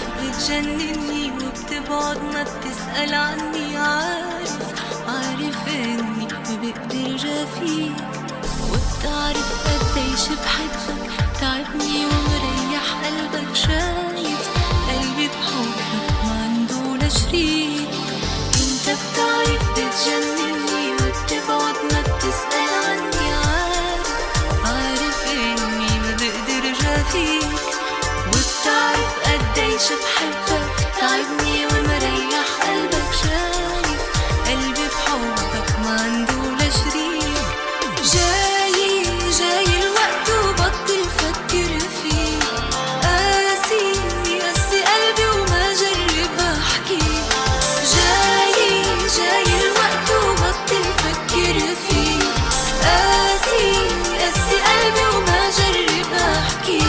بتعرف بتجنني وبتبعد ما بتسأل عني. عارف اني ما بقدر جافيك، وبتعرف قديش بحبك. تعبني ومريح قلبك، شايف قلبي بحبك ما عنده لا شريك. انت بتعرف بتجنني وبتبعد ما بتسأل عني. عارف اني ما بقدر جافيك، وبتعرف قديش بحبك. تعبني ومريح قلبك، شايف قلبي بحبك ما عنده لا شريك. جاي الوقت وبطل فكر فيه، قاسي قلبي وما جرب احكي. جاي الوقت وبطل فكر فيه، قاسي قلبي وما جرب احكي.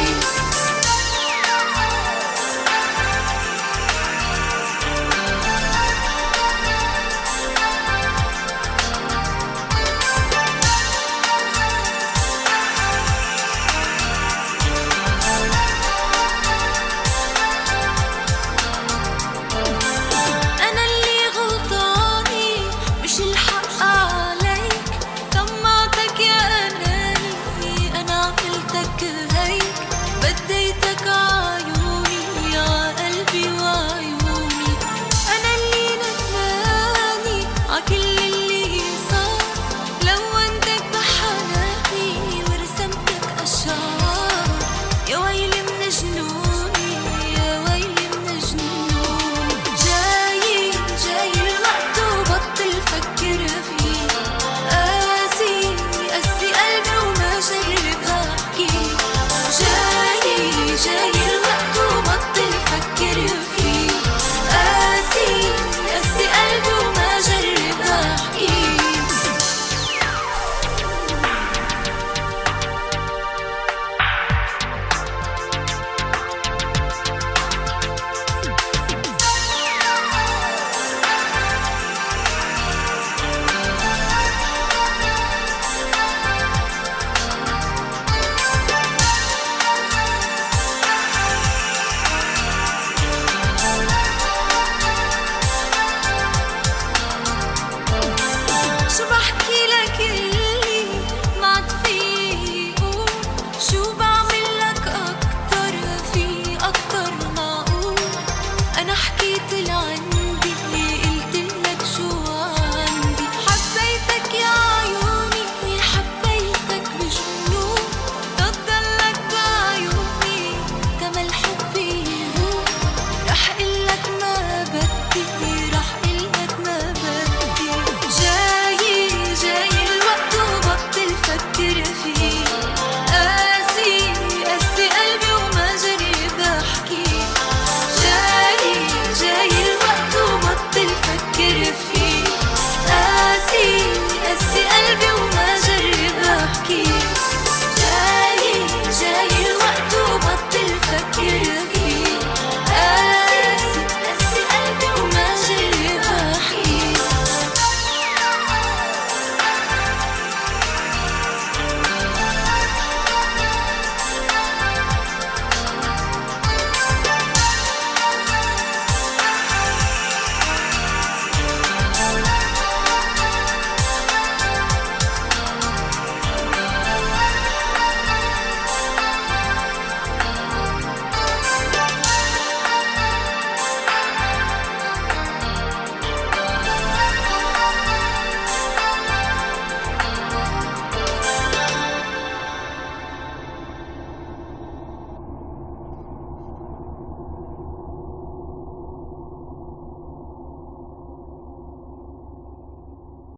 بديتك عيوني ع قلبي وعيوني، أنا اللي ندماني ع كل اللي صار. لونتك بحناني ورسمتك أشعار. يا ويلي من جنوني، يا ويلي من جنوني. جاي الوقت وبطل فكر فيه، قاسي قلبي وما جرب أحكي. جاي الوقت وبطل فكر فيه، قاسي قلبي وما جرب احكي. شو بحكي لك اللي ما عاد فيه قول؟ شو بعمل لك أكتر؟ في أكتر معقول؟ أنا حكيت اللي عني